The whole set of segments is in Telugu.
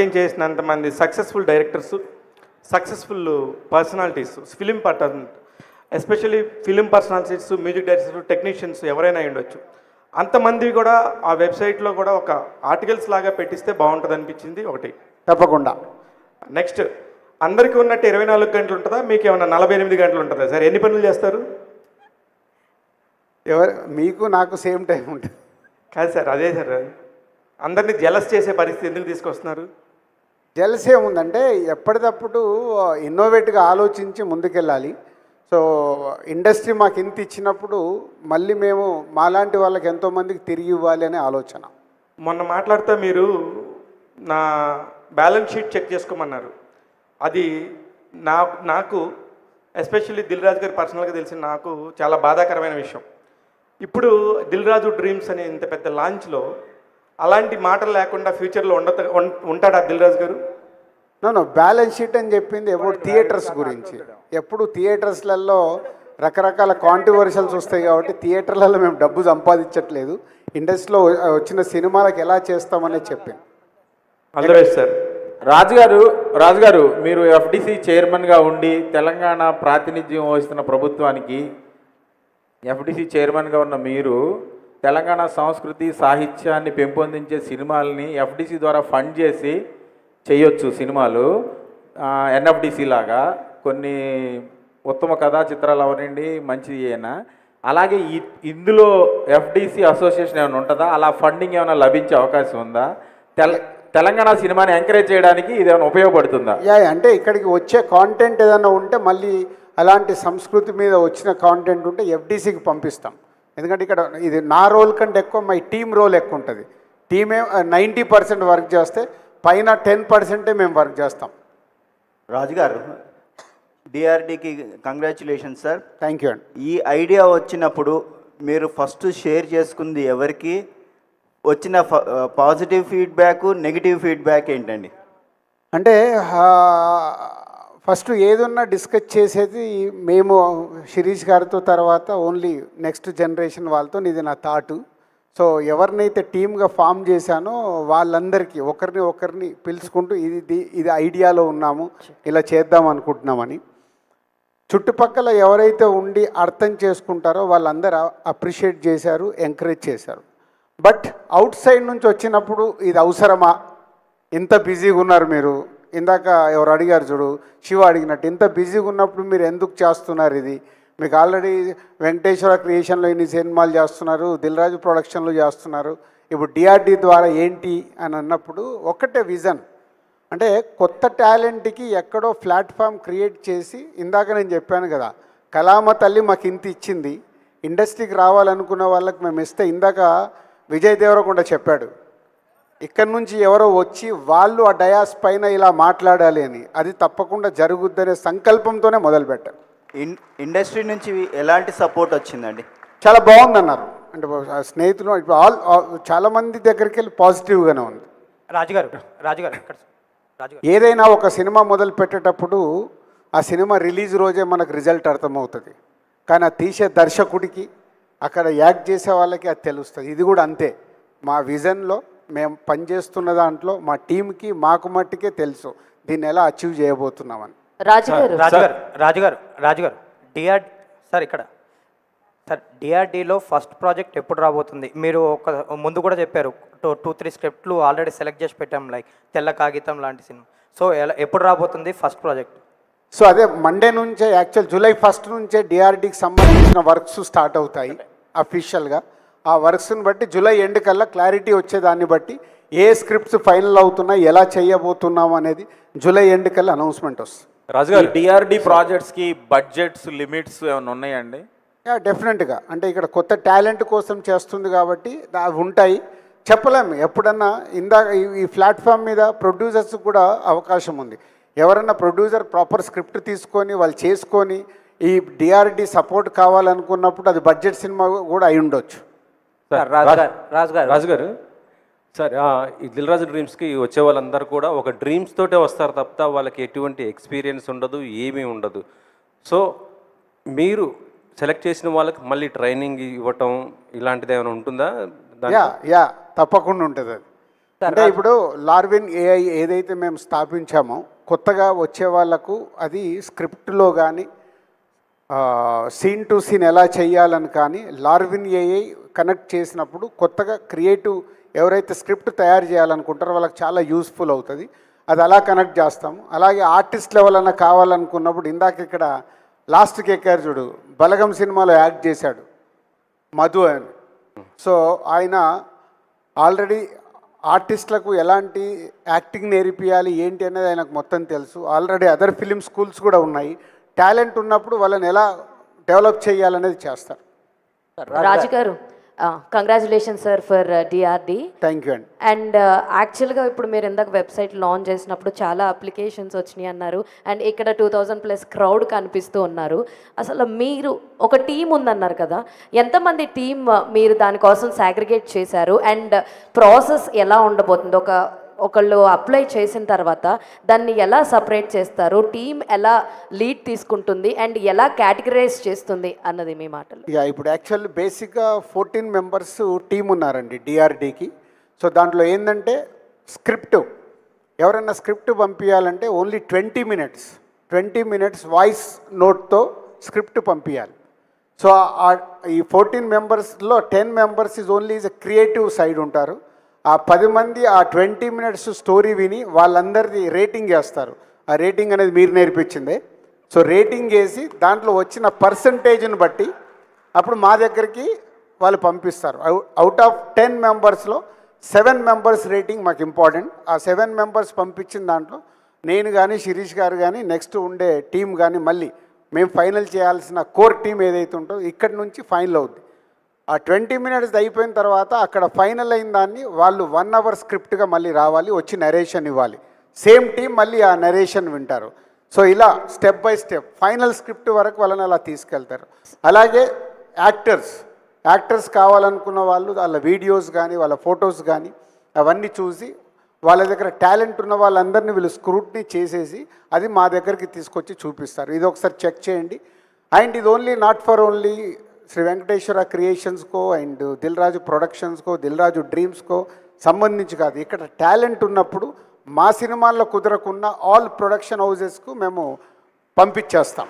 ఏం చేసినంతమంది successful directors, successful personalities, film person, especially film personalities, music directors, technicians ఎవరైనా ఉండొచ్చు. అంతమంది కూడా ఆ వెబ్సైట్లో కూడా ఒక ఆర్టికల్స్ లాగా పెట్టిస్తే బాగుంటుంది అనిపించింది ఒకటి. తప్పకుండా. నెక్స్ట్, అందరికీ ఉన్నట్టు 24 గంటలు ఉంటుందా, మీకు ఏమన్నా 48 గంటలు ఉంటుందా సార్? ఎన్ని పనులు చేస్తారు? మీకు నాకు సేమ్ టైం ఉంటుంది. కాదు సార్, అదే సార్, అందరినీ జలస్ చేసే పరిస్థితి ఎందుకు తీసుకొస్తున్నారు? జెలస్ ఏముందంటే ఎప్పటికప్పుడు ఇన్నోవేటివ్గా ఆలోచించి ముందుకెళ్ళాలి. సో ఇండస్ట్రీ మాకు ఇంత ఇచ్చినప్పుడు మళ్ళీ మేము మాలాంటి వాళ్ళకి ఎంతోమందికి తిరిగి ఇవ్వాలి అనే ఆలోచన. మొన్న మాట్లాడుతూ మీరు నా బ్యాలెన్స్ షీట్ చెక్ చేసుకోమన్నారు. అది నాకు ఎస్పెషల్లీ దిల్ రాజు గారి పర్సనల్గా తెలిసిన నాకు చాలా బాధాకరమైన విషయం. ఇప్పుడు దిల్ రాజు డ్రీమ్స్ అనే ఇంత పెద్ద లాంచ్లో అలాంటి మాటలు లేకుండా ఫ్యూచర్లో ఉంటాడా దిల్ రాజు గారు? నో బ్యాలెన్స్ షీట్ అని చెప్పింది అబౌట్ థియేటర్స్ గురించి. ఎప్పుడు థియేటర్స్లలో రకరకాల కాంట్రవర్షియల్స్ వస్తాయి కాబట్టి థియేటర్లలో మేము డబ్బు సంపాదించట్లేదు, ఇండస్ట్రీలో వచ్చిన సినిమాలకు ఎలా చేస్తామనే చెప్పింది. Always sir. రాజుగారు మీరు ఎఫ్డిసి చైర్మన్గా ఉండి తెలంగాణ ప్రాతినిధ్యం వహిస్తున్న ప్రభుత్వానికి ఎఫ్డిసి చైర్మన్గా ఉన్న మీరు తెలంగాణ సంస్కృతి సాహిత్యాన్ని పెంపొందించే సినిమాలని ఎఫ్డిసి ద్వారా ఫండ్ చేసి చేయొచ్చు. సినిమాలు ఎన్ఎఫ్డిసి లాగా కొన్ని ఉత్తమ కథా చిత్రాలు అవనండి మంచి అయినా. అలాగే ఇందులో ఎఫ్డిసి అసోసియేషన్ ఏమైనా ఉంటుందా? అలా ఫండింగ్ ఏమైనా లభించే అవకాశం ఉందా? తెలంగాణ సినిమాని ఎంకరేజ్ చేయడానికి ఇది ఏమైనా ఉపయోగపడుతుందా? అంటే ఇక్కడికి వచ్చే కాంటెంట్ ఏదైనా ఉంటే మళ్ళీ అలాంటి సంస్కృతి మీద వచ్చిన కాంటెంట్ ఉంటే ఎఫ్డిసికి పంపిస్తాం. ఎందుకంటే ఇక్కడ ఇది నా రోల్ కంటే ఎక్కువ మై టీమ్ రోల్ ఎక్కువ ఉంటుంది. టీమే 90% వర్క్ చేస్తే పైన 10% మేము వర్క్ చేస్తాం. రాజుగారు, డిఆర్డికి కంగ్రాచులేషన్స్ సార్. థ్యాంక్ యూ అండి. ఈ ఐడియా వచ్చినప్పుడు మీరు ఫస్ట్ షేర్ చేసుకుంది ఎవరికి? వచ్చిన పాజిటివ్ ఫీడ్బ్యాక్, నెగిటివ్ ఫీడ్బ్యాక్ ఏంటండి? అంటే ఫస్ట్ ఏదన్నా డిస్కస్ చేసేది మేము శిరీష్ గారితో, తర్వాత ఓన్లీ నెక్స్ట్ జనరేషన్ వాళ్ళతో. ఇది నా థాటు. సో ఎవరినైతే టీమ్గా ఫామ్ చేశానో వాళ్ళందరికీ ఒకరిని పిలుచుకుంటూ ఇది ఐడియాలో ఉన్నాము, ఇలా చేద్దాం అనుకుంటున్నామని. చుట్టుపక్కల ఎవరైతే ఉండి అర్థం చేసుకుంటారో వాళ్ళందరూ అప్రిషియేట్ చేశారు, ఎంకరేజ్ చేశారు. బట్ అవుట్ సైడ్ నుంచి వచ్చినప్పుడు ఇది అవసరమా, ఇంత బిజీగా ఉన్నారు మీరు, ఇందాక ఎవరు అడిగారు చూడు, శివ అడిగినట్టు, ఇంత బిజీగా ఉన్నప్పుడు మీరు ఎందుకు చేస్తున్నారు ఇది? మీకు ఆల్రెడీ వెంకటేశ్వర క్రియేషన్లో ఇన్ని సినిమాలు చేస్తున్నారు, దిల్ రాజు ప్రొడక్షన్లో చేస్తున్నారు, ఇప్పుడు డిఆర్డి ద్వారా ఏంటి అని అన్నప్పుడు ఒకటే విజన్. అంటే కొత్త టాలెంట్కి ఎక్కడో ప్లాట్ఫామ్ క్రియేట్ చేసి, ఇందాక నేను చెప్పాను కదా, కళామ తల్లి మాకు ఇంత ఇచ్చింది, ఇండస్ట్రీకి రావాలనుకున్న వాళ్ళకి మేము ఇస్తే, ఇందాక విజయ్ దేవరకొండ చెప్పాడు, ఇక్కడి నుంచి ఎవరో వచ్చి వాళ్ళు ఆ డయాస్ పైన ఇలా మాట్లాడాలి అని. అది తప్పకుండా జరుగుద్దనే సంకల్పంతోనే మొదలుపెట్టారు. ఇండస్ట్రీ నుంచి ఎలాంటి సపోర్ట్ వచ్చిందండి? చాలా బాగుందన్నారు. అంటే స్నేహితులు ఇప్పుడు చాలామంది దగ్గరికి వెళ్ళి పాజిటివ్గానే ఉంది. రాజుగారు ఏదైనా ఒక సినిమా మొదలు పెట్టేటప్పుడు ఆ సినిమా రిలీజ్ రోజే మనకు రిజల్ట్ అర్థమవుతుంది, కానీ ఆ తీసే దర్శకుడికి, అక్కడ యాక్ట్ చేసే వాళ్ళకి అది తెలుస్తుంది. ఇది కూడా అంతే. మా విజన్లో మేము పనిచేస్తున్న దాంట్లో మా టీంకి మాకు మట్టుకే తెలుసు దీన్ని ఎలా అచీవ్ చేయబోతున్నామని. రాజుగారు డిఆర్డి సార్, ఇక్కడ సార్ డిఆర్డిలో ఫస్ట్ ప్రాజెక్ట్ ఎప్పుడు రాబోతుంది? మీరు ఒక ముందు కూడా చెప్పారు 2-3 స్క్రిప్ట్లు ఆల్రెడీ సెలెక్ట్ చేసి పెట్టాం, లైక్ తెల్ల కాగితం లాంటి సినిమా. సో ఎప్పుడు రాబోతుంది ఫస్ట్ ప్రాజెక్ట్? సో అదే మండే నుంచే, యాక్చువల్ జూలై 1 నుంచే డిఆర్డికి సంబంధించిన వర్క్స్ స్టార్ట్ అవుతాయి అఫీషియల్గా. ఆ వర్క్స్ని బట్టి జూలై ఎండ్ కల్లా క్లారిటీ వచ్చేదాన్ని బట్టి ఏ స్క్రిప్ట్స్ ఫైనల్ అవుతున్నాయి, ఎలా చేయబోతున్నాం అనేది జూలై ఎండ్ కల్లా అనౌన్స్మెంట్ వస్తుంది. రాజుగారు, డిఆర్డి ప్రాజెక్ట్స్కి బడ్జెట్స్ లిమిట్స్ ఏమైనా ఉన్నాయండి? డెఫినెట్గా. అంటే ఇక్కడ కొత్త టాలెంట్ కోసం చేస్తుంది కాబట్టి అవి ఉంటాయి, చెప్పలేము ఎప్పుడన్నా. ఇందాక ఈ ప్లాట్ఫామ్ మీద ప్రొడ్యూసర్స్ కూడా అవకాశం ఉంది. ఎవరన్నా ప్రొడ్యూసర్ ప్రాపర్ స్క్రిప్ట్ తీసుకొని వాళ్ళు చేసుకొని ఈ డిఆర్డి సపోర్ట్ కావాలనుకున్నప్పుడు అది బడ్జెట్ సినిమా కూడా అయి ఉండొచ్చు. రాజుగారు సార్, ఈ దిల్ రాజు డ్రీమ్స్కి వచ్చే వాళ్ళందరూ కూడా ఒక డ్రీమ్స్ తోటే వస్తారు తప్ప వాళ్ళకి ఎటువంటి ఎక్స్పీరియన్స్ ఉండదు, ఏమీ ఉండదు. సో మీరు సెలెక్ట్ చేసిన వాళ్ళకి మళ్ళీ ట్రైనింగ్ ఇవ్వటం ఇలాంటిది ఏమైనా ఉంటుందా? తప్పకుండా ఉంటుంది. అది అంటే ఇప్పుడు లార్విన్ ఏఐ ఏదైతే మేము స్థాపించామో కొత్తగా వచ్చే వాళ్ళకు అది స్క్రిప్ట్లో కానీ సీన్ టు సీన్ ఎలా చేయాలని కానీ లార్విన్ ఏఐ కనెక్ట్ చేసినప్పుడు కొత్తగా క్రియేటివ్ ఎవరైతే స్క్రిప్ట్ తయారు చేయాలనుకుంటారో వాళ్ళకి చాలా యూస్ఫుల్ అవుతుంది. అది అలా కనెక్ట్ చేస్తాము. అలాగే ఆర్టిస్ట్ లెవెల్ అన్న కావాలనుకున్నప్పుడు ఇందాక ఇక్కడ లాస్ట్కి ఎక్కారు చూడు, బలగం సినిమాలో యాక్ట్ చేశాడు మధు అని. సో ఆయన ఆల్రెడీ ఆర్టిస్టులకు ఎలాంటి యాక్టింగ్ నేర్పియాలి ఏంటి అనేది ఆయనకు మొత్తం తెలుసు. ఆల్రెడీ అదర్ ఫిలిం స్కూల్స్ కూడా ఉన్నాయి. టాలెంట్ ఉన్నప్పుడు వాళ్ళని ఎలా డెవలప్ చేయాలనేది చేస్తారు. రాజు గారు, congratulation sir for DRD. Thank you అండి. అండ్ యాక్చువల్గా ఇప్పుడు మీరు ఇందాక వెబ్సైట్ లాంచ్ చేసినప్పుడు చాలా అప్లికేషన్స్ వచ్చినాయి అన్నారు. అండ్ ఇక్కడ 2000+ క్రౌడ్ కనిపిస్తూ ఉన్నారు. అసలు మీరు ఒక టీం ఉందన్నారు కదా, ఎంతమంది టీం మీరు దానికోసం సాగ్రిగేట్ చేశారు? అండ్ ప్రాసెస్ ఎలా ఉండబోతుంది? ఒకళ్ళు అప్లై చేసిన తర్వాత దాన్ని ఎలా సపరేట్ చేస్తారు? టీం ఎలా లీడ్ తీసుకుంటుంది అండ్ ఎలా కేటగరైజ్ చేస్తుంది అన్నది మీ మాటలు. ఇప్పుడు యాక్చువల్లీ బేసిక్గా 14 మెంబర్స్ టీం ఉన్నారండి డిఆర్డీకి. సో దాంట్లో ఏంటంటే స్క్రిప్ట్, ఎవరైనా స్క్రిప్ట్ పంపించాలంటే ఓన్లీ 20 మినిట్స్ వాయిస్ నోట్తో స్క్రిప్ట్ పంపించాలి. సో ఈ 14 మెంబర్స్లో 10 members is only is creative side ఉంటారు. ఆ 10 మంది ఆ 20 మినిట్స్ స్టోరీ విని వాళ్ళందరిది రేటింగ్ వేస్తారు. ఆ రేటింగ్ అనేది మీరు నేర్పించిందే. సో రేటింగ్ వేసి దాంట్లో వచ్చిన పర్సంటేజ్ని బట్టి అప్పుడు మా దగ్గరికి వాళ్ళు పంపిస్తారు. అవుట్ ఆఫ్ 10 మెంబర్స్లో 7 మెంబర్స్ రేటింగ్ మాకు ఇంపార్టెంట్. ఆ 7 మెంబర్స్ పంపించిన దాంట్లో నేను కానీ శిరీష్ గారు కానీ నెక్స్ట్ ఉండే టీం కానీ మళ్ళీ మేము ఫైనల్ చేయాల్సిన కోర్ టీం ఏదైతే ఉంటుందో ఇక్కడి నుంచి ఫైనల్ అవుద్ది. ఆ 20 మినిట్స్ అయిపోయిన తర్వాత అక్కడ ఫైనల్ అయిన దాన్ని వాళ్ళు 1 అవర్ స్క్రిప్ట్గా మళ్ళీ రావాలి, వచ్చి నరేషన్ ఇవ్వాలి. సేమ్ టీం మళ్ళీ ఆ నరేషన్ వింటారు. సో ఇలా step by step final script వరకు వాళ్ళని అలా తీసుకెళ్తారు. అలాగే యాక్టర్స్ కావాలనుకున్న వాళ్ళు వాళ్ళ వీడియోస్ కానీ వాళ్ళ ఫొటోస్ కానీ అవన్నీ చూసి వాళ్ళ దగ్గర టాలెంట్ ఉన్న వాళ్ళందరినీ వీళ్ళు స్క్రూట్నీ చేసేసి అది మా దగ్గరికి తీసుకొచ్చి చూపిస్తారు. ఇది ఒకసారి చెక్ చేయండి. అండ్ ఇది only not for only Shri Venkateswara క్రియేషన్స్కో అండ్ దిల్ రాజు ప్రొడక్షన్స్కో దిల్ రాజు డ్రీమ్స్కో సంబంధించి కాదు. ఇక్కడ టాలెంట్ ఉన్నప్పుడు మా సినిమాల్లో కుదరకున్న ఆల్ ప్రొడక్షన్ హౌజెస్కు మేము పంపించేస్తాం.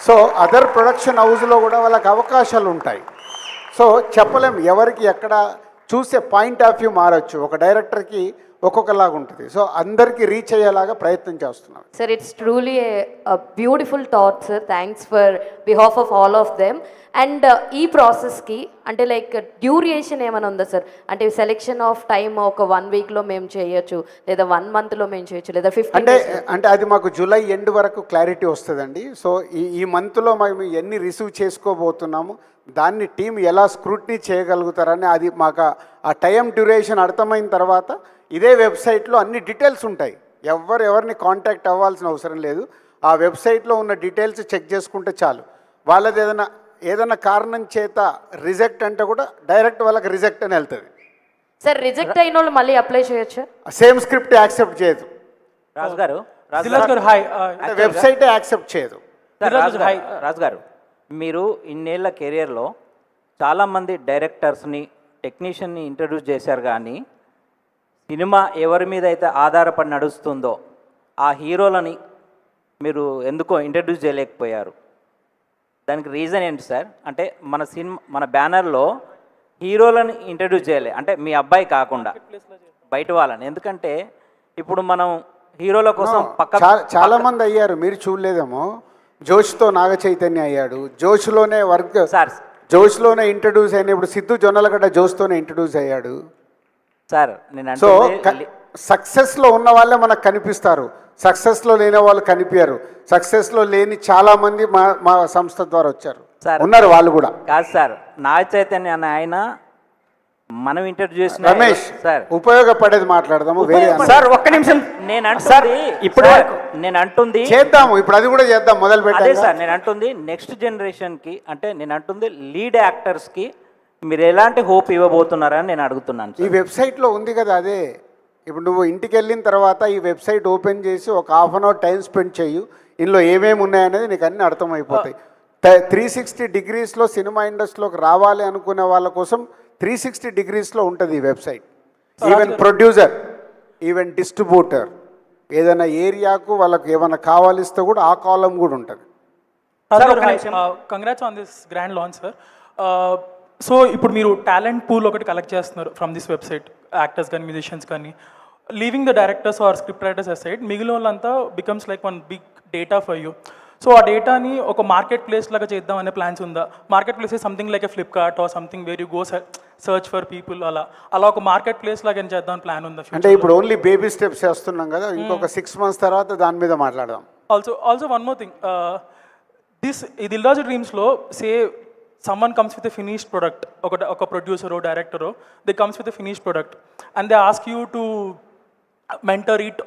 సో అదర్ ప్రొడక్షన్ హౌస్లో కూడా వాళ్ళకి అవకాశాలు ఉంటాయి. సో చెప్పలేం ఎవరికి ఎక్కడ చూసే పాయింట్ ఆఫ్ వ్యూ మారచ్చు. ఒక డైరెక్టర్కి ఒక్కొక్కలాగా ఉంటుంది. సో అందరికీ రీచ్ అయ్యేలాగా ప్రయత్నం చేస్తున్నాం. Sir, it's truly beautiful thought sir. Thanks for behalf of all of them. And ఈ ప్రాసెస్కి అంటే లైక్ డ్యూరేషన్ ఏమైనా ఉందా సార్? అంటే సెలెక్షన్ ఆఫ్ టైమ్ ఒక 1 వీక్లో మేము చేయొచ్చు, లేదా 1 మంత్లో మేము చేయొచ్చు, లేదా 15 అంటే అది మాకు జూలై ఎండ్ వరకు క్లారిటీ వస్తుందండి. సో ఈ మంత్లో మేము ఎన్ని రిసీవ్ చేసుకోబోతున్నాము, దాన్ని టీం ఎలా స్క్రూట్నీ చేయగలుగుతారని అది మాకు ఆ టైం డ్యూరేషన్ అర్థమైన తర్వాత ఇదే వెబ్సైట్లో అన్ని డీటెయిల్స్ ఉంటాయి. ఎవరిని కాంటాక్ట్ అవ్వాల్సిన అవసరం లేదు. ఆ వెబ్సైట్లో ఉన్న డీటెయిల్స్ చెక్ చేసుకుంటే చాలు. వాళ్ళది ఏదైనా కారణం చేత రిజెక్ట్ అంటే కూడా డైరెక్ట్ వాళ్ళకి రిజెక్ట్ అని వెళ్తుంది. సార్, రిజెక్ట్ అయిన వాళ్ళు మళ్ళీ అప్లై చేయొచ్చు? సేమ్ స్క్రిప్ట్ యాక్సెప్ట్ చేయదు. రాజు గారు హాయ్. వెబ్సైటే యాక్సెప్ట్ చేయదు. రాజు గారు, మీరు ఇన్నేళ్ల కెరియర్లో చాలామంది డైరెక్టర్స్ని టెక్నీషియన్ని ఇంట్రడ్యూస్ చేశారు, కానీ సినిమా ఎవరి మీద అయితే ఆధారపడి నడుస్తుందో ఆ హీరోలని మీరు ఎందుకో ఇంట్రడ్యూస్ చేయలేకపోయారు. దానికి రీజన్ ఏంటి సార్? అంటే మన బ్యానర్లో హీరోలను ఇంట్రడ్యూస్ చేయలే, అంటే మీ అబ్బాయి కాకుండా బయట వాళ్ళని. ఎందుకంటే ఇప్పుడు మనం హీరోల కోసం చాలా మంది అయ్యారు, మీరు చూడలేదేమో. జోష్తో నాగ చైతన్య అయ్యాడు, జోష్లోనే సార్ జోష్లోనే ఇంట్రడ్యూస్ అయిన. ఇప్పుడు సిద్ధు జొన్నలగడ్డ జోష్తోనే ఇంట్రడ్యూస్ అయ్యాడు సార్. నేను సో సక్సెస్లో ఉన్న వాళ్ళే మనకు కనిపిస్తారు, సక్సెస్లో లేని వాళ్ళు కనిపించారు. సక్సెస్లో లేని చాలామంది మా సంస్థ ద్వారా వచ్చారు, ఉన్నారు వాళ్ళు కూడా. కాదు సార్, నాగ చైతన్య అనే ఆయన మనం ఇంటర్వ్యూ చేసిన రమేష్ సార్ ఉపయోగపడేది మాట్లాడదాము. సార్ ఒక్క నిమిషం, నేను అంటుంది చేద్దాము, ఇప్పుడు అది కూడా చేద్దాం, మొదలు అదే పెట్టాలి సార్. నేను అంటుంది నెక్స్ట్ జనరేషన్కి, అంటే నేను అంటుంది లీడ్ యాక్టర్స్కి మీరు ఎలాంటి హోప్ ఇవ్వబోతున్నారని నేను అడుగుతున్నాను. ఈ వెబ్సైట్లో ఉంది కదా, అదే ఇప్పుడు నువ్వు ఇంటికి వెళ్ళిన తర్వాత ఈ వెబ్సైట్ ఓపెన్ చేసి ఒక ½ అన్ అవర్ టైం స్పెండ్ చేయు. ఇందులో ఏమేమి ఉన్నాయనేది నీకు అన్నీ అర్థమైపోతాయి. 360 డిగ్రీస్లో సినిమా ఇండస్ట్రీలోకి రావాలి అనుకునే వాళ్ళ కోసం 360 డిగ్రీస్లో ఉంటుంది ఈ website. Even producer, even distributor, ఏదైనా ఏరియాకు వాళ్ళకి ఏమైనా కావాలిస్తే కూడా ఆ కాలం కూడా ఉంటుంది. Congrats on this grand launch sir. So ఇప్పుడు మీరు టాలెంట్ పూల్ ఒకటి కలెక్ట్ చేస్తున్నారు ఫ్రమ్ దిస్ వెబ్సైట్, యాక్టర్స్ కానీ మ్యూజిషియన్స్ కానీ. Leaving the directors or script writers aside, మిగిలిన వాళ్ళంతా becomes like one big data for you. So ఆ డేటాని ఒక మార్కెట్ ప్లేస్ లాగా చేద్దాం అనే ప్లాన్స్ ఉందా? Market place something like a Flipkart or something where you go search for people, అలా ఒక మార్కెట్ ప్లేస్ లాగా ఏం చేద్దాం ప్లాన్ ఉందా? అంటే ఇప్పుడు ఓన్లీ బేబీ స్టెప్స్ చేస్తున్నాం కదా, ఇంకొక 6 months తర్వాత దాని మీద మాట్లాడదాం. Also one more thing, this Dil Raju డ్రీమ్స్లో say someone comes with a finished product, ఒక ప్రొడ్యూసరో డైరెక్టరో, they comes with a finished product and they ask you to mentor it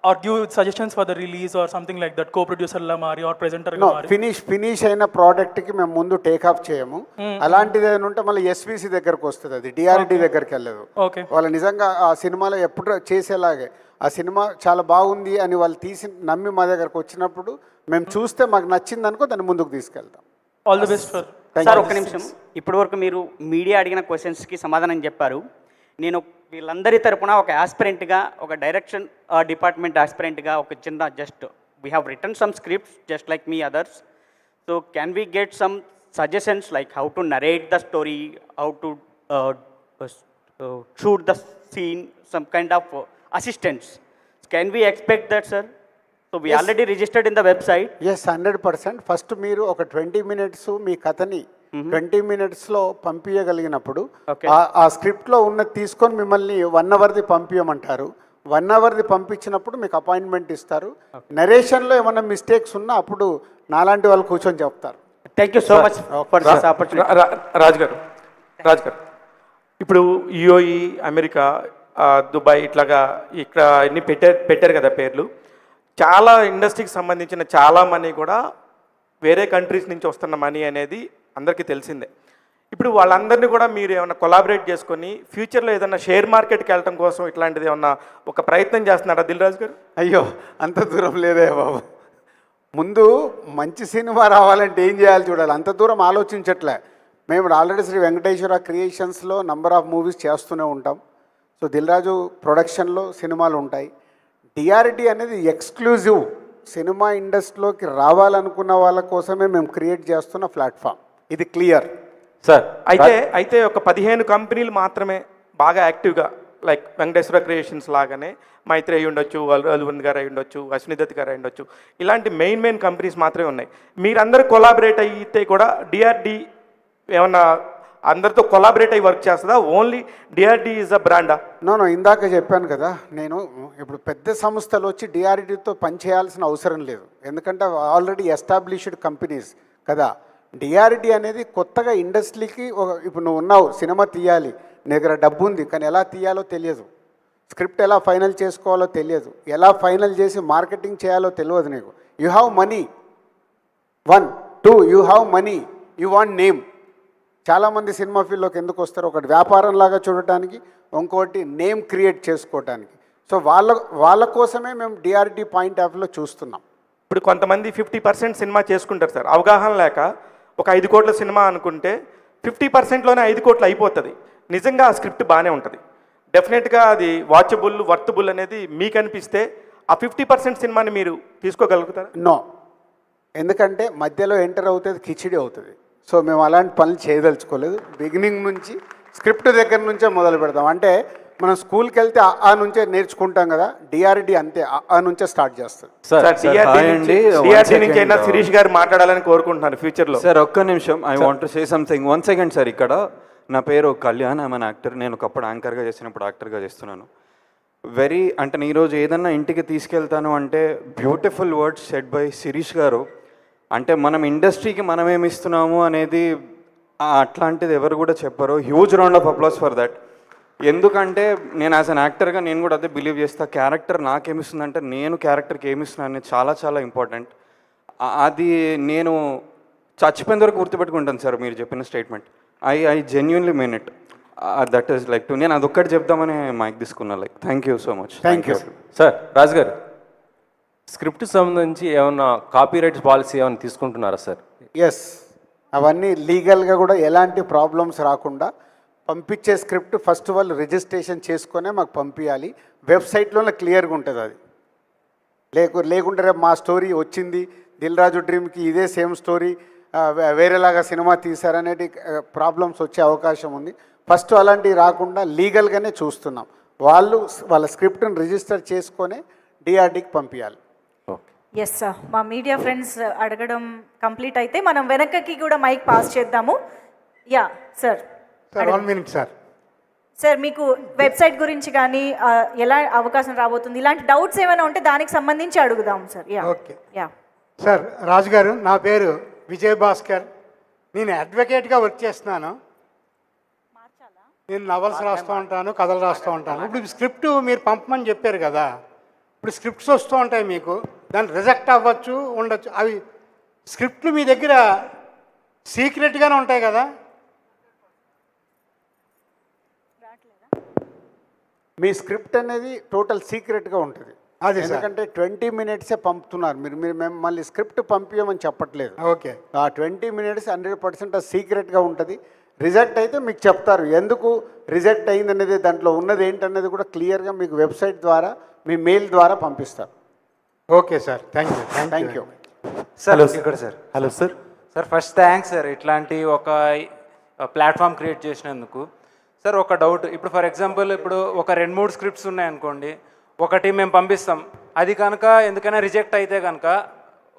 or give suggestions for the release or something like that, co-producer la mari or presenter ga mari. Finish అయిన ప్రోడక్ట్ కి మేము ముందు టేక్ ఆఫ్ చేయము. అలాంటిది ఏదైనా ఉంటే మళ్ళీ ఎస్విసి దగ్గరకు వస్తుంది, అది డిఆర్డి దగ్గరికి వెళ్ళదు. ఓకే, వాళ్ళు నిజంగా ఆ సినిమాలో ఎప్పుడు చేసేలాగే ఆ సినిమా చాలా బాగుంది అని వాళ్ళు తీసి నమ్మి మా దగ్గరకు వచ్చినప్పుడు మేము చూస్తే మాకు నచ్చింది అనుకో దాన్ని ముందుకు తీసుకెళ్తాం. All the best for. Sir ఒక్క నిమిషం, ఇప్పటి వరకు మీరు మీడియా అడిగిన క్వశ్చన్స్కి సమాధానం చెప్పారు. నేను వీళ్ళందరి తరపున ఒక ఆస్పిరెంట్గా, ఒక డైరెక్షన్ డిపార్ట్మెంట్ ఆస్పిరెంట్గా ఒక చిన్న just we have written some scripts just like me others. So can we get some suggestions like how to narrate the story, how to shoot the scene, some kind of assistants? Can we expect that sir? So we already registered in the website. Yes, 100%. First మీరు ఒక 20 minutes మీ కథని 20 minutesలో పంపించగలిగినప్పుడు ఆ స్క్రిప్ట్లో ఉన్నది తీసుకొని మిమ్మల్ని 1 hourది పంపించమంటారు. 1 hourది పంపించినప్పుడు మీకు అపాయింట్మెంట్ ఇస్తారు. నరేషన్లో ఏమైనా మిస్టేక్స్ ఉన్నా అప్పుడు నాలాంటి వాళ్ళు కూర్చొని చెప్తారు. Thank you so much for this opportunity. Raj గారు ఇప్పుడు యుఏఈ, అమెరికా, దుబాయ్ ఇట్లాగా ఇక్కడ అన్ని పెట్టారు కదా పేర్లు. చాలా ఇండస్ట్రీకి సంబంధించిన చాలా మనీ కూడా వేరే కంట్రీస్ నుంచి వస్తున్న మనీ అనేది అందరికీ తెలిసిందే. ఇప్పుడు వాళ్ళందరినీ కూడా మీరు ఏమైనా కొలాబరేట్ చేసుకొని ఫ్యూచర్లో ఏదైనా షేర్ మార్కెట్కి వెళ్ళడం కోసం ఇట్లాంటిది ఏమన్నా ఒక ప్రయత్నం చేస్తున్నారా దిల్ రాజు గారు? అయ్యో, అంత దూరం లేదే బాబు. ముందు మంచి సినిమా రావాలంటే ఏం చేయాలి చూడాలి, అంత దూరం ఆలోచించట్లే. మేము ఆల్రెడీ శ్రీ వెంకటేశ్వర క్రియేషన్స్లో నంబర్ ఆఫ్ మూవీస్ చేస్తూనే ఉంటాం. సో దిల్ రాజు ప్రొడక్షన్లో సినిమాలు ఉంటాయి. డిఆర్డి అనేది ఎక్స్క్లూజివ్ సినిమా ఇండస్ట్రీలోకి రావాలనుకున్న వాళ్ళ కోసమే మేము క్రియేట్ చేస్తున్న ప్లాట్ఫామ్. ఇది క్లియర్ సార్. అయితే ఒక 15 కంపెనీలు మాత్రమే బాగా యాక్టివ్గా, లైక్ వెంకటేశ్వర క్రియేషన్స్ లాగానే మైత్రి అయి ఉండొచ్చు, అల్వన్ గారు అయి ఉండొచ్చు, అశ్విని దత్ గారు అయి ఉండొచ్చు, ఇలాంటి మెయిన్ కంపెనీస్ మాత్రమే ఉన్నాయి. మీరందరూ కొలాబరేట్ అయితే కూడా డిఆర్డి ఏమన్నా అందరితో కొలాబరేట్ అయ్యి వర్క్ చేస్తుందా? ఓన్లీ డిఆర్డి ఈజ్ అ బ్రాండా? నో, ఇందాక చెప్పాను కదా, నేను ఇప్పుడు పెద్ద సంస్థలు వచ్చి డిఆర్డితో పనిచేయాల్సిన అవసరం లేదు. ఎందుకంటే ఆల్రెడీ ఎస్టాబ్లిష్డ్ కంపెనీస్ కదా. డిఆర్డి అనేది కొత్తగా ఇండస్ట్రీకి ఇప్పుడు నువ్వు ఉన్నావు, సినిమా తీయాలి, నీ దగ్గర డబ్బు ఉంది, కానీ ఎలా తీయాలో తెలియదు, స్క్రిప్ట్ ఎలా ఫైనల్ చేసుకోవాలో తెలియదు, ఎలా ఫైనల్ చేసి మార్కెటింగ్ చేయాలో తెలియదు నీకు. You have money, 1, 2 you have money, you want name. చాలామంది సినిమా ఫీల్డ్లోకి ఎందుకు వస్తారు? ఒకటి వ్యాపారంలాగా చూడటానికి, ఇంకోటి నేమ్ క్రియేట్ చేసుకోవటానికి. సో వాళ్ళ కోసమే మేము డిఆర్డి పాయింట్ ఆఫ్ వ్యూలో చూస్తున్నాం. ఇప్పుడు కొంతమంది 50% సినిమా చేసుకుంటారు సార్, అవగాహన లేక. ఒక 5 కోట్ల సినిమా అనుకుంటే 50%లోనే 5 కోట్లు అయిపోతుంది. నిజంగా ఆ స్క్రిప్ట్ బాగానే ఉంటుంది, డెఫినెట్గా అది వాచబుల్, వర్తబుల్ అనేది మీకు అనిపిస్తే ఆ 50% సినిమాని మీరు తీసుకోగలుగుతారా? నో, ఎందుకంటే మధ్యలో ఎంటర్ అవుతుంది, కిచిడి అవుతుంది. సో మేము అలాంటి పనులు చేయదలుచుకోలేదు. బిగినింగ్ నుంచి స్క్రిప్ట్ దగ్గర నుంచే మొదలు పెడతాం. అంటే మనం స్కూల్కి వెళ్తే ఆ నుంచే నేర్చుకుంటాం కదా, డిఆర్డి అంతే, ఆ నుంచే స్టార్ట్ చేస్తుంది. డిఆర్డి నుంచి అయినా శిరీష్ గారు మాట్లాడాలని కోరుకుంటున్నాను ఫ్యూచర్లో. సార్ ఒక్క నిమిషం, I want to say something. 1 second sir. ఇక్కడ నా పేరు కళ్యాణ్, ఐఎమ్ అన్ యాక్టర్. నేను ఒకప్పుడు యాంకర్గా చేసినప్పుడు యాక్టర్గా చేస్తున్నాను. అంటే నేను ఈరోజు ఏదన్నా ఇంటికి తీసుకెళ్తాను అంటే beautiful words said by Sirish garu. అంటే మనం ఇండస్ట్రీకి మనం ఏమి ఇస్తున్నాము అనేది అట్లాంటిది ఎవరు కూడా చెప్పరు. Huge round of applause for that. ఎందుకంటే నేను యాజ్ అన్ యాక్టర్గా నేను కూడా అదే బిలీవ్ చేస్తా, క్యారెక్టర్ నాకేమిస్తుందంటే నేను క్యారెక్టర్కి ఏమిస్తున్నాను అనేది చాలా చాలా ఇంపార్టెంట్. అది నేను చచ్చిపోయిన వరకు గుర్తుపెట్టుకుంటాను సార్ మీరు చెప్పిన statement. I genuinely mean it. That is like to, నేను అదొక్కటి చెప్దామని మైక్ తీసుకున్నా. Like thank you so much. Thank you sir. Raju garu, script సంబంధించి ఏమన్నా కాపీ రైట్స్ పాలసీ ఏమైనా తీసుకుంటున్నారా సార్? ఎస్, అవన్నీ లీగల్గా కూడా ఎలాంటి ప్రాబ్లమ్స్ రాకుండా పంపించే స్క్రిప్ట్ ఫస్ట్ వాళ్ళు రిజిస్ట్రేషన్ చేసుకొనే మాకు పంపించాలి. వెబ్సైట్లోనే క్లియర్గా ఉంటుంది అది. లేకుంటే రేపు మా స్టోరీ వచ్చింది దిల్ రాజు డ్రీమ్కి ఇదే సేమ్ స్టోరీ వేరేలాగా సినిమా తీశారనేటి ప్రాబ్లమ్స్ వచ్చే అవకాశం ఉంది. ఫస్ట్ అలాంటివి రాకుండా లీగల్గానే చూస్తున్నాం. వాళ్ళ స్క్రిప్ట్ని రిజిస్టర్ చేసుకొనే డిఆర్డీకి పంపించాలి. ఎస్ సార్, మా మీడియా ఫ్రెండ్స్ అడగడం కంప్లీట్ అయితే మనం వెనక్కి కూడా మైక్ పాస్ చేద్దాము. Yeah sir. 1 minute sir. Sir మీకు వెబ్సైట్ గురించి కానీ ఎలా అవకాశం రాబోతుంది ఇలాంటి డౌట్స్ ఏమైనా ఉంటే దానికి సంబంధించి అడుగుదాం sir. Yeah okay yeah sir. Raju garu, నా పేరు విజయ్ భాస్కర్. నేను అడ్వకేట్గా వర్క్ చేస్తున్నాను. నేను నవల్స్ రాస్తూ ఉంటాను, కథలు రాస్తూ ఉంటాను. ఇప్పుడు స్క్రిప్ట్ మీరు పంపమని చెప్పారు కదా, ఇప్పుడు స్క్రిప్ట్స్ వస్తూ ఉంటాయి మీకు, దాన్ని రిజెక్ట్ అవ్వచ్చు, ఉండొచ్చు. అవి స్క్రిప్ట్లు మీ దగ్గర సీక్రెట్గానే ఉంటాయి కదా? మీ స్క్రిప్ట్ అనేది టోటల్ సీక్రెట్గా ఉంటుంది. అదే ఎందుకంటే 20 minutesే పంపుతున్నారు మీరు. మేము మళ్ళీ స్క్రిప్ట్ పంపించమని చెప్పట్లేదు. ఓకే. ఆ 20 minutes 100% సీక్రెట్గా ఉంటుంది. రిజెక్ట్ అయితే మీకు చెప్తారు ఎందుకు రిజెక్ట్ అయింది అనేది, దాంట్లో ఉన్నది ఏంటనేది కూడా క్లియర్గా మీకు వెబ్సైట్ ద్వారా మీ మెయిల్ ద్వారా పంపిస్తారు. Okay sir, thank you. Sir ఇక్కడ sir. Hello sir. Sir first thanks sir ఇట్లాంటి ఒక ప్లాట్ఫామ్ క్రియేట్ చేసినందుకు. సార్ ఒక డౌట్, ఇప్పుడు ఫర్ ఎగ్జాంపుల్ ఇప్పుడు ఒక 2-3 స్క్రిప్ట్స్ ఉన్నాయనుకోండి, ఒకటి మేము పంపిస్తాం, అది కనుక ఎందుకైనా రిజెక్ట్ అయితే కనుక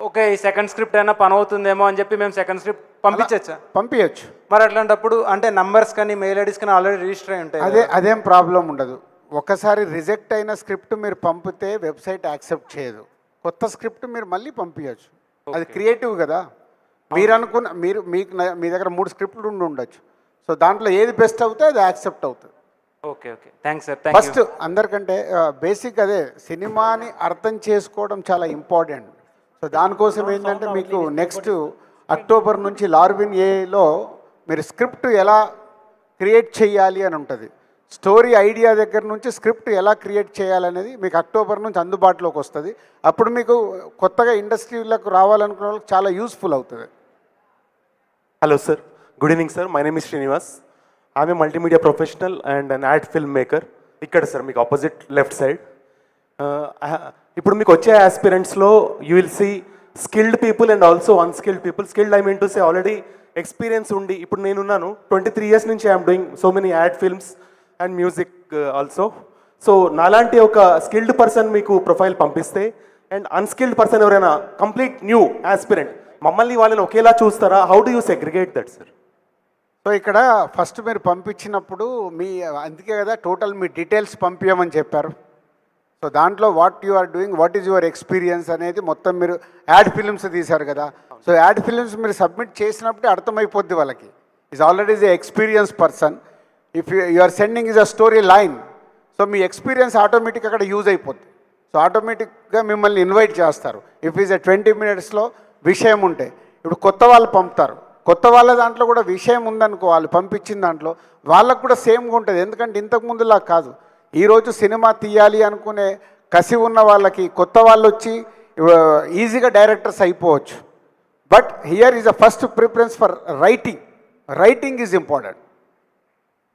ఓకే ఈ సెకండ్ స్క్రిప్ట్ అయినా పని అవుతుందేమో అని చెప్పి మేము సెకండ్ స్క్రిప్ట్ పంపించచ్చా? పంపించచ్చు. మరి అట్లాంటప్పుడు అంటే నంబర్స్ కానీ మెయిల్ ఐడీస్ కానీ ఆల్రెడీ రిజిస్టర్ అయి ఉంటాయి. అదేం ప్రాబ్లం ఉండదు. ఒకసారి రిజెక్ట్ అయిన స్క్రిప్ట్ మీరు పంపితే వెబ్సైట్ యాక్సెప్ట్ చేయదు. కొత్త స్క్రిప్ట్ మీరు మళ్ళీ పంపించచ్చు. అది క్రియేటివ్ కదా. మీరు అనుకున్న మీ దగ్గర 3 స్క్రిప్ట్లు ఉండొచ్చు. సో దాంట్లో ఏది బెస్ట్ అవుతే అది యాక్సెప్ట్ అవుతుంది. Okay thanks sir. ఫస్ట్ అందరికంటే బేసిక్ అదే, సినిమాని అర్థం చేసుకోవడం చాలా ఇంపార్టెంట్. సో దానికోసం ఏంటంటే మీకు నెక్స్ట్ అక్టోబర్ నుంచి లార్విన్ ఏలో మీరు స్క్రిప్ట్ ఎలా క్రియేట్ చేయాలి అని ఉంటుంది. స్టోరీ ఐడియా దగ్గర నుంచి స్క్రిప్ట్ ఎలా క్రియేట్ చేయాలనేది మీకు అక్టోబర్ నుంచి అందుబాటులోకి వస్తుంది. అప్పుడు మీకు కొత్తగా ఇండస్ట్రీలకు రావాలనుకున్న వాళ్ళకి చాలా యూస్ఫుల్ అవుతుంది. Hello sir, good evening sir. My name is Srinivas. I'm a multimedia professional and an ad film maker. ఇక్కడ సార్ మీకు ఆపోజిట్ లెఫ్ట్ సైడ్. ఇప్పుడు మీకు వచ్చే ఆస్పిరెంట్స్లో you will see skilled people and also unskilled people. Skilled I mean to say already experience ఉండి, ఇప్పుడు నేనున్నాను 23 years నుంచి I'm doing so many ad films and music also. So నాలాంటి ఒక స్కిల్డ్ పర్సన్ మీకు ప్రొఫైల్ పంపిస్తే అండ్ అన్స్కిల్డ్ పర్సన్ ఎవరైనా కంప్లీట్ న్యూ ఆస్పిరెంట్, మమ్మల్ని వాళ్ళని ఒకేలా చూస్తారా? How do you segregate that sir? So ఇక్కడ ఫస్ట్ మీరు పంపించినప్పుడు అందుకే కదా టోటల్ మీ డీటెయిల్స్ పంపించమని చెప్పారు. సో దాంట్లో what you are doing, what is your experience అనేది మొత్తం మీరు యాడ్ ఫిలిమ్స్ తీశారు కదా. సో యాడ్ ఫిలిమ్స్ మీరు సబ్మిట్ చేసినప్పుడే అర్థమైపోద్ది వాళ్ళకి. Is already is a experience person. If you are sending is a story line, so మీ ఎక్స్పీరియన్స్ ఆటోమేటిక్ అక్కడ యూజ్ అయిపోద్ది. సో ఆటోమేటిక్గా మిమ్మల్ని ఇన్వైట్ చేస్తారు. ఇఫ్ ఈజ్ 20 minutesలో విషయం ఉంటే, ఇప్పుడు కొత్త వాళ్ళు పంపుతారు, కొత్త వాళ్ళ దాంట్లో కూడా విషయం ఉందనుకో, వాళ్ళు పంపించిన దాంట్లో వాళ్ళకు కూడా సేమ్గా ఉంటుంది. ఎందుకంటే ఇంతకుముందులా కాదు. ఈరోజు సినిమా తీయాలి అనుకునే కసి ఉన్న వాళ్ళకి కొత్త వాళ్ళు వచ్చి ఈజీగా డైరెక్టర్స్ అయిపోవచ్చు. But here is a first preference for writing. Writing is important.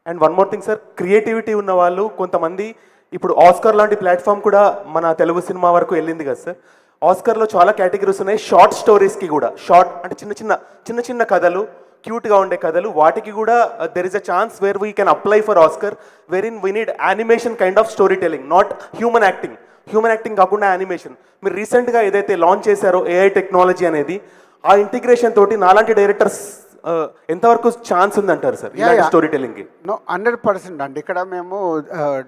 And one more thing sir, creativity ఉన్న వాళ్ళు కొంతమంది, ఇప్పుడు ఆస్కర్ లాంటి ప్లాట్ఫామ్ కూడా మన తెలుగు సినిమా వరకు వెళ్ళింది కదా సార్. ఆస్కర్లో చాలా కేటగిరీస్ ఉన్నాయి. షార్ట్ స్టోరీస్కి కూడా, షార్ట్ అంటే చిన్న చిన్న కథలు, క్యూట్గా ఉండే కథలు, వాటికి కూడా there is a chance where we can apply for Oscar, wherein we need animation kind of story telling, not human acting. Human acting కాకుండా యానిమేషన్. మీరు రీసెంట్గా ఏదైతే లాంచ్ చేశారో ఏఐ టెక్నాలజీ అనేది, ఆ ఇంటిగ్రేషన్ తోటి నాలాంటి డైరెక్టర్స్ ఎంతవరకు ఛాన్స్ ఉందంటారు సార్ స్టోరీ టెలింగ్కి? 100% అండి. ఇక్కడ మేము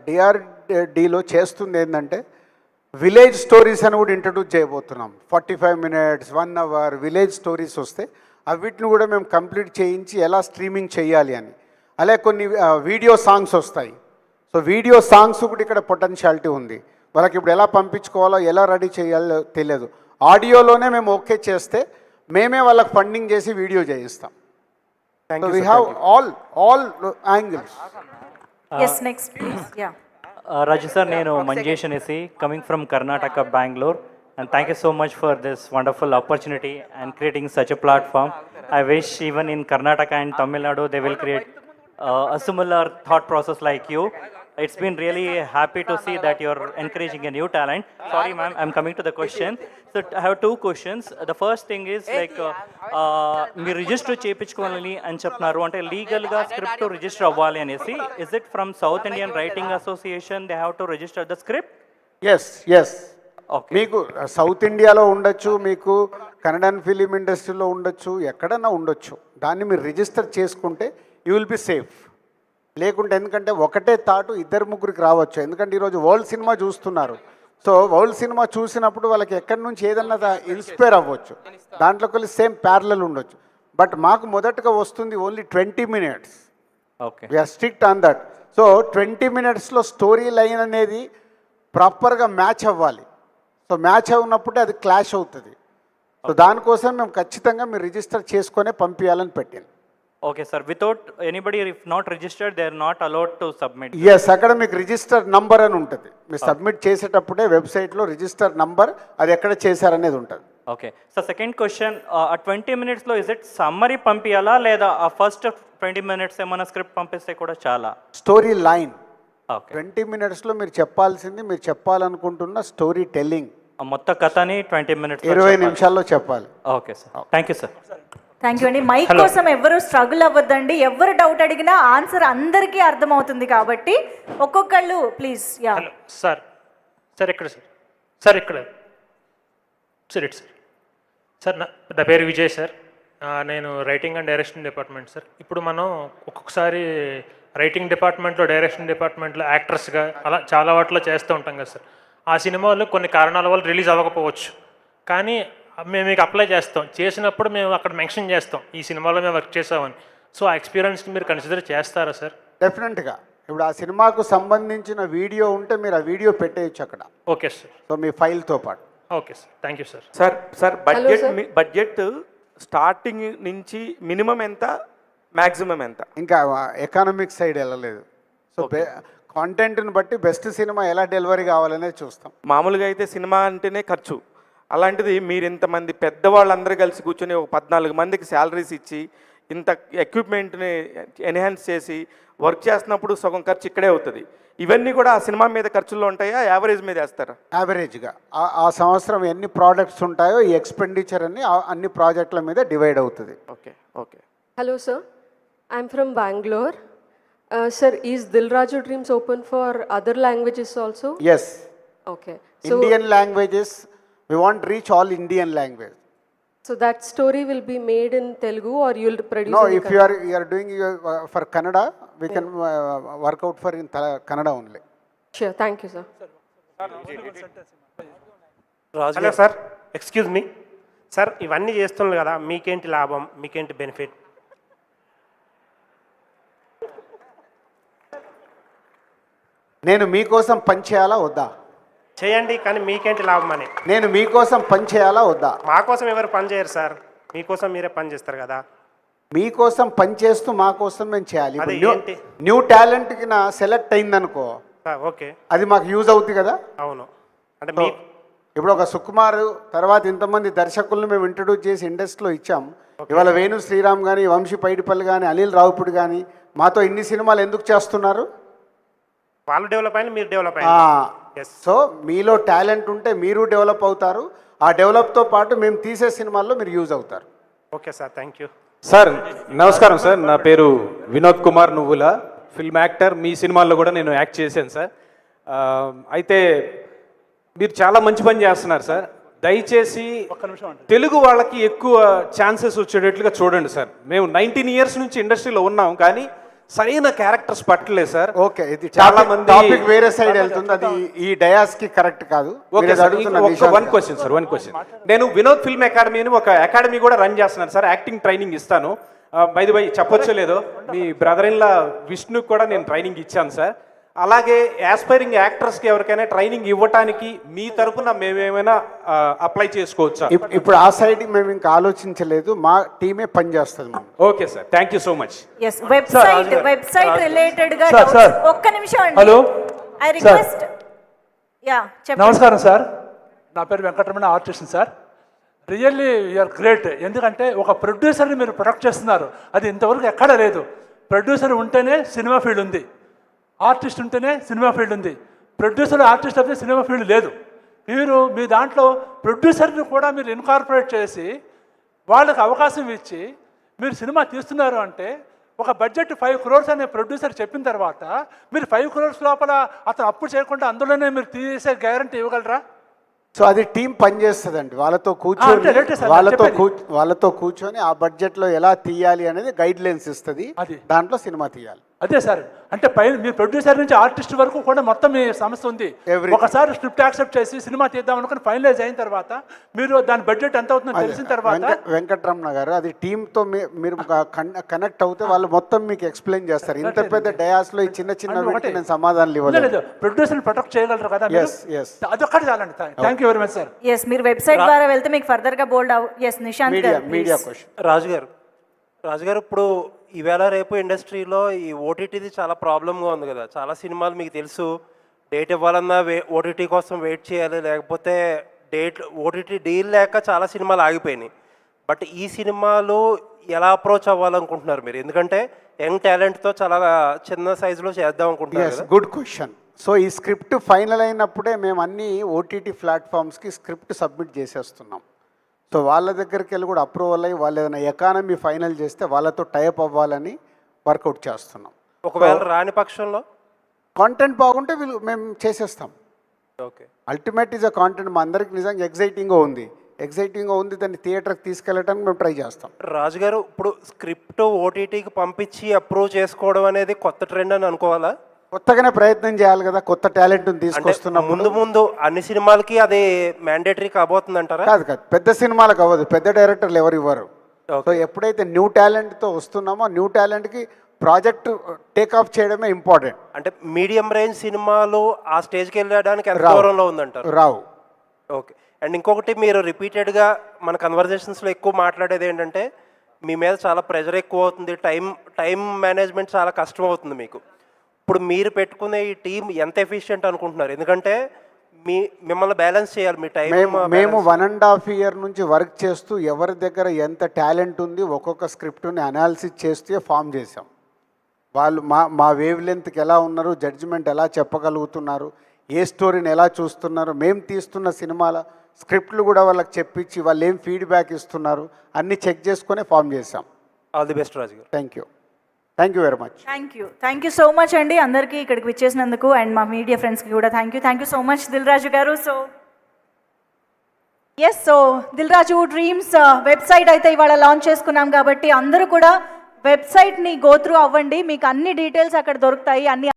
డిఆర్డీలో చేస్తుంది ఏంటంటే విలేజ్ స్టోరీస్ అని కూడా ఇంట్రడ్యూస్ చేయబోతున్నాం. 45 minutes 1 hour విలేజ్ స్టోరీస్ వస్తే అవిటిని కూడా మేము కంప్లీట్ చేయించి ఎలా స్ట్రీమింగ్ చేయాలి అని. అలాగే కొన్ని వీడియో సాంగ్స్ వస్తాయి. సో వీడియో సాంగ్స్ కూడా ఇక్కడ పొటెన్షియాలిటీ ఉంది. వాళ్ళకి ఇప్పుడు ఎలా పంపించుకోవాలో, ఎలా రెడీ చేయాలో తెలియదు. ఆడియోలోనే మేము ఓకే చేస్తే మేమే వాళ్ళకి ఫండింగ్ చేసి వీడియో చేయిస్తాం. So we have all angles. Yes next please. Yeah Raju sir, నేను Manjesh Anesi, coming from Karnataka, Bangalore, and thank you so much for this wonderful opportunity and creating such a platform. I wish even in Karnataka and Tamil Nadu they will create a similar thought process like you. It's been really happy to see that you're encouraging a new talent. Sorry, ma'am, I'm coming to the question. So I have two questions. The first thing is like, మీరు రిజిస్టర్ చేయించుకోవాలని అని చెప్తున్నారు, అంటే లీగల్గా స్క్రిప్ట్ రిజిస్టర్ అవ్వాలి అనేసి. Is it from south Indian writing association they have to register the script? Yes yes. మీకు సౌత్ ఇండియాలో ఉండొచ్చు, మీకు కన్నడన్ ఫిలిం ఇండస్ట్రీలో ఉండొచ్చు, ఎక్కడన్నా ఉండొచ్చు. దాన్ని మీరు రిజిస్టర్ చేసుకుంటే యూ విల్ బి సేఫ్. లేకుంటే ఎందుకంటే ఒకటే థాటు ఇద్దరు ముగ్గురికి రావచ్చు. ఎందుకంటే ఈరోజు వరల్డ్ సినిమా చూస్తున్నారు. సో వరల్డ్ సినిమా చూసినప్పుడు వాళ్ళకి ఎక్కడి నుంచి ఏదన్నా ఇన్స్పైర్ అవ్వచ్చు, దాంట్లోకి సేమ్ ప్యారలల్ ఉండొచ్చు. బట్ మాకు మొదటగా వస్తుంది only 20 minutes. Okay, we're strict on that. So 20 minutesలో స్టోరీ లైన్ అనేది ప్రాపర్గా మ్యాచ్ అవ్వాలి. సో మ్యాచ్ అవునప్పుడే అది క్లాష్ అవుతుంది. సో దానికోసం మేము ఖచ్చితంగా మీరు రిజిస్టర్ చేసుకొనే పంపించాలని పెట్టింది. Okay sir, without anybody if not registered they are not allowed to submit? Yes, అక్కడ మీకు రిజిస్టర్ నంబర్ అని ఉంటుంది. మీరు సబ్మిట్ చేసేటప్పుడే వెబ్సైట్లో రిజిస్టర్ నంబర్, అది ఎక్కడ చేశారనేది ఉంటుంది. ఓకే సార్, సెకండ్ క్వశ్చన్, ఆ 20 minutesలో ఇస్ ఇట్ సమ్మరీ పంపించాలా లేదా ఆ ఫస్ట్ 20 minutes ఏమైనా స్క్రిప్ట్ పంపిస్తే కూడా చాలా? Story line. ఓకే, 20 minutesలో మీరు చెప్పాల్సింది, మీరు చెప్పాలనుకుంటున్న స్టోరీ టెల్లింగ్ మొత్తం కథని 20 minutes 20 నిమిషాల్లో చెప్పాలి. Okay sir, thank you sir. Thank you అండి. మైక్ కోసం ఎవరు స్ట్రగుల్ అవ్వద్దండి. ఎవరు డౌట్ అడిగినా ఆన్సర్ అందరికీ అర్థమవుతుంది కాబట్టి ఒక్కొక్కళ్ళు ప్లీజ్. యా సార్, సార్ ఇక్కడ సార్, సార్ ఇక్కడ సార్, ఇటు సార్. సార్ నా పేరు విజయ్ సార్. నేను writing and direction department sir. ఇప్పుడు మనం ఒక్కొక్కసారి రైటింగ్ డిపార్ట్మెంట్లో, డైరెక్షన్ డిపార్ట్మెంట్లో యాక్టర్స్గా అలా చాలా వాటిలో చేస్తూ ఉంటాం కదా సార్. ఆ సినిమాలు కొన్ని కారణాల వల్ల రిలీజ్ అవ్వకపోవచ్చు, కానీ మేము మీకు అప్లై చేస్తాం. చేసినప్పుడు మేము అక్కడ మెన్షన్ చేస్తాం ఈ సినిమాలో మేము వర్క్ చేసామని. సో ఆ ఎక్స్పీరియన్స్ని మీరు కన్సిడర్ చేస్తారా సార్? డెఫినెట్గా. ఇప్పుడు ఆ సినిమాకు సంబంధించిన వీడియో ఉంటే మీరు ఆ వీడియో పెట్టేయచ్చు అక్కడ. Okay sir. సో మీ ఫైల్తో పాటు. Okay sir, thank you sir. Sir budget starting నుంచి మినిమం ఎంత, మ్యాక్సిమం ఎంత? ఇంకా ఎకానమిక్ సైడ్ వెళ్ళలేదు. సో కాంటెంట్ని బట్టి బెస్ట్ సినిమా ఎలా డెలివరీ కావాలనేది చూస్తాం. మామూలుగా అయితే సినిమా అంటేనే ఖర్చు. అలాంటిది మీరు ఇంతమంది పెద్దవాళ్ళందరూ కలిసి కూర్చొని ఒక 14 మందికి శాలరీస్ ఇచ్చి ఇంత ఎక్విప్మెంట్ని ఎన్హాన్స్ చేసి వర్క్ చేస్తున్నప్పుడు సగం ఖర్చు ఇక్కడే అవుతుంది. ఇవన్నీ కూడా ఆ సినిమా మీద ఖర్చుల్లో ఉంటాయా, యావరేజ్ మీద వేస్తారా? యావరేజ్గా ఆ సంవత్సరం ఎన్ని ప్రోడక్ట్స్ ఉంటాయో ఈ ఎక్స్పెండిచర్ అన్ని ప్రాజెక్టుల మీద డివైడ్ అవుతుంది. Okay okay. Hello sir, I'm from Bangalore. Sir, is Dil Raju Dreams open for other languages also? Yes. Okay. Indian languages, we want to reach all Indian language. So that story will be made in Telugu or you'll produce? No, in if you are doing for Kannada, we can work out for in Kannada only. Sure, thank you sir. Hello sir, excuse me sir, ఇవన్నీ చేస్తున్నారు కదా, మీకేంటి లాభం, మీకేంటి బెనిఫిట్? నేను మీకోసం పని చేయాలా వద్దా? చేయండి, కానీ మీకేంటి లాభం అని. నేను మీకోసం పని చేయాలా వద్దా? మా కోసం ఎవరు పని చేయరు సార్, మీకోసం మీరే పని చేస్తారు కదా. మీకోసం పని చేస్తూ మా కోసం మేము చేయాలి. అది ఏంటి? న్యూ టాలెంట్కి నా సెలెక్ట్ అయిందనుకో, ఓకే, అది మాకు యూజ్ అవుతుంది కదా. అవును. అంటే మీ ఇప్పుడు ఒక సుకుమార్ తర్వాత ఇంతమంది దర్శకులను మేము ఇంట్రడ్యూస్ చేసి ఇండస్ట్రీలో ఇచ్చాం. ఇవాళ వేణు శ్రీరామ్ కానీ, వంశీ పైడిపల్లి కానీ, అనిల్ రావుపూడి కానీ మాతో ఇన్ని సినిమాలు ఎందుకు చేస్తున్నారు? వాళ్ళు డెవలప్ అయిన మీరు డెవలప్ అయ్యారు. సో మీలో టాలెంట్ ఉంటే మీరు డెవలప్ అవుతారు. ఆ డెవలప్తో పాటు మేము తీసే సినిమాల్లో మీరు యూజ్ అవుతారు. Okay sir, thank you sir. నమస్కారం సార్, నా పేరు వినోద్ కుమార్ నువ్వుల, ఫిల్మ్ యాక్టర్. మీ సినిమాల్లో కూడా నేను యాక్ట్ చేశాను సార్. అయితే మీరు చాలా మంచి పని చేస్తున్నారు సార్. దయచేసి తెలుగు వాళ్ళకి ఎక్కువ ఛాన్సెస్ వచ్చేటట్లుగా చూడండి సార్. మేము 19 years నుంచి ఇండస్ట్రీలో ఉన్నాం, కానీ సరైన క్యారెక్టర్స్ పట్టలేదు సార్. ఓకే, ఇది చాలా మంది టాపిక్ వేరే సైడ్ వెళ్తుంది, అది ఈ డయాస్ కి కరెక్ట్ కాదు. Okay sir, one question sir, one question. నేను వినోద్ ఫిల్మ్ అకాడమీ అని ఒక అకాడమీ కూడా రన్ చేస్తున్నాను సార్. యాక్టింగ్ ట్రైనింగ్ ఇస్తాను. బై ది బై చెప్పొచ్చో లేదో, మీ బ్రదర్ ఇన్ లా విష్ణుకి కూడా నేను ట్రైనింగ్ ఇచ్చాను సార్. అలాగే యాస్పైరింగ్ యాక్టర్స్కి ఎవరికైనా ట్రైనింగ్ ఇవ్వడానికి మీ తరపున మేమేమైనా అప్లై చేసుకోవచ్చా? ఇప్పుడు ఆ సైడ్ మేము ఇంకా ఆలోచించలేదు, మా టీమే పనిచేస్తుంది. Okay sir, thank you so much. yes, website related గా ఒక్క నిమిషం అండి. Hello, I request. యా చెప్పండి. నమస్కారం సార్, నా పేరు Venkataramana, artist sir. Really you're great. ఎందుకంటే ఒక ప్రొడ్యూసర్ని మీరు ప్రొడక్ట్ చేస్తున్నారు, అది ఇంతవరకు ఎక్కడ లేదు. ప్రొడ్యూసర్ ఉంటేనే సినిమా ఫీల్డ్ ఉంది, ఆర్టిస్ట్ ఉంటేనే సినిమా ఫీల్డ్ ఉంది. ప్రొడ్యూసర్ ఆర్టిస్ట్ అయితే సినిమా ఫీల్డ్ లేదు. మీరు మీ దాంట్లో ప్రొడ్యూసర్ని కూడా మీరు ఇన్కార్పొరేట్ చేసి వాళ్ళకి అవకాశం ఇచ్చి మీరు సినిమా తీస్తున్నారు అంటే, ఒక బడ్జెట్ 5 crores అనే ప్రొడ్యూసర్ చెప్పిన తర్వాత మీరు 5 crores లోపల అతను అప్పు చేయకుండా అందులోనే మీరు తీసే గ్యారంటీ ఇవ్వగలరా? సో అది టీం పనిచేస్తుందండి. వాళ్ళతో అంటే కూర్చొని latest అది వాళ్ళతో కూర్చొని ఆ బడ్జెట్లో ఎలా తీయాలి అనేది గైడ్ లైన్స్ ఇస్తుంది. అది. దాంట్లో సినిమా తీయాలి. అదే సార్, అంటే పైన మీ ప్రొడ్యూసర్ నుంచి ఆర్టిస్ట్ వరకు కూడా మొత్తం మీ సంస్థ ఉంది. Everything. ఒకసారి స్క్రిప్ట్ యాక్సెప్ట్ చేసి సినిమా తీద్దాం అనుకుని ఫైనలైజ్ అయిన తర్వాత మీరు దాని బడ్జెట్ ఎంత అవుతుందో తెలిసిన తర్వాత వెంకటరమణ గారు అది టీంతో మీరు కనెక్ట్ అవుతే వాళ్ళు మొత్తం మీకు ఎక్స్ప్లెయిన్ చేస్తారు. ఇంత పెద్ద డయాస్లో ఈ చిన్న చిన్న వీటికి నేను సమాధానాలు ఇవ్వలేదు. లేదు, ప్రొడ్యూసర్ని ప్రొటెక్ట్ చేయగలరు కదా మీరు? Yes. అదొక్కటి చాలండి. Thank you very much sir. Yes, మీరు వెబ్సైట్ ద్వారా వెళ్తే మీకు ఫర్దర్గా బోల్డ్ ఎస్ నిశాంత్ గారు మీడియా please. క్వశ్చన్. రాజుగారు ఇప్పుడు ఈవేళ రేపు ఇండస్ట్రీలో ఈ ఓటీటీది చాలా ప్రాబ్లమ్గా ఉంది కదా. చాలా సినిమాలు మీకు తెలుసు, డేట్ ఇవ్వాలన్నా ఓటీటీ కోసం వెయిట్ చేయాలి, లేకపోతే ఓటీటీ డీల్ లేక చాలా సినిమాలు ఆగిపోయినాయి. బట్ ఈ సినిమాలు ఎలా అప్రోచ్ అవ్వాలనుకుంటున్నారు మీరు? ఎందుకంటే యంగ్ టాలెంట్తో చాలా చిన్న సైజులో చేద్దాం అనుకుంటున్నారు కదా. Good question. సో ఈ స్క్రిప్ట్ ఫైనల్ అయినప్పుడే మేము అన్ని ఓటీటీ ప్లాట్ఫామ్స్కి స్క్రిప్ట్ సబ్మిట్ చేసేస్తున్నాం. సో వాళ్ళ దగ్గరికి వెళ్ళి కూడా అప్రూవల్ అయ్యి వాళ్ళు ఏదైనా ఎకానమీ ఫైనల్ చేస్తే వాళ్ళతో టైప్ అవ్వాలని వర్కౌట్ చేస్తున్నాం. ఒకవేళ రాని పక్షంలో కాంటెంట్ బాగుంటే మేము చేసేస్తాం. Okay, ultimate is a content. మా అందరికి నిజంగా ఎగ్జైటింగ్గా ఉంది దాన్ని థియేటర్కి తీసుకెళ్ళడానికి మేము ట్రై చేస్తాం. రాజుగారు ఇప్పుడు స్క్రిప్ట్ ఓటీటీకి పంపించి అప్రూవ్ చేసుకోవడం అనేది కొత్త ట్రెండ్ అని అనుకోవాలా? కొత్తగానే ప్రయత్నం చేయాలి కదా, కొత్త టాలెంట్ని తీసుకొస్తున్నాం. ముందు అన్ని సినిమాలకి అది మ్యాండేటరీ కాబోతుంది అంటారా? కాదు, పెద్ద సినిమాలకు అవ్వదు, పెద్ద డైరెక్టర్లు ఎవరు ఇవ్వరు. సో ఎప్పుడైతే న్యూ టాలెంట్తో వస్తున్నామో న్యూ టాలెంట్కి ప్రాజెక్ట్ టేక్ ఆఫ్ చేయడమే ఇంపార్టెంట్. అంటే మీడియం రేంజ్ సినిమాలు ఆ స్టేజ్కి వెళ్ళడానికి ఎంత దూరంలో ఉందంటారు? రావు. ఓకే. అండ్ ఇంకొకటి, మీరు రిపీటెడ్గా మన కన్వర్జేషన్స్లో ఎక్కువ మాట్లాడేది ఏంటంటే మీ మీద చాలా ప్రెషర్ ఎక్కువ అవుతుంది, టైం మేనేజ్మెంట్ చాలా కష్టం అవుతుంది మీకు. ఇప్పుడు మీరు పెట్టుకునే ఈ టీం ఎంత ఎఫిషియెంట్ అనుకుంటున్నారు? ఎందుకంటే మిమ్మల్ని బ్యాలెన్స్ చేయాలి మీ టైం. మేము 1.5 year నుంచి వర్క్ చేస్తూ ఎవరి దగ్గర ఎంత టాలెంట్ ఉంది ఒక్కొక్క స్క్రిప్ట్ని అనాలిసిస్ చేస్తూ ఫామ్ చేసాం. వాళ్ళు మా వేవ్ లెంత్కి ఎలా ఉన్నారు, జడ్జిమెంట్ ఎలా చెప్పగలుగుతున్నారు, ఏ స్టోరీని ఎలా చూస్తున్నారు, మేము తీస్తున్న సినిమాల స్క్రిప్ట్లు కూడా వాళ్ళకి చెప్పించి వాళ్ళు ఏం ఫీడ్బ్యాక్ ఇస్తున్నారు అన్నీ చెక్ చేసుకొని ఫామ్ చేసాం. All the best Raju garu. Thank you very much. Thank you so much అండి అందరికీ ఇక్కడికి విచ్చేసినందుకు, అండ్ మా మీడియా ఫ్రెండ్స్కి కూడా thank you so much Dil Raju garu. So Dil Raju dreams website అయితే ఇవాళ లాంచ్ చేసుకున్నాం కాబట్టి అందరూ కూడా వెబ్సైట్ని గో త్రూ అవ్వండి, మీకు అన్ని డీటెయిల్స్ అక్కడ దొరుకుతాయి. అన్ని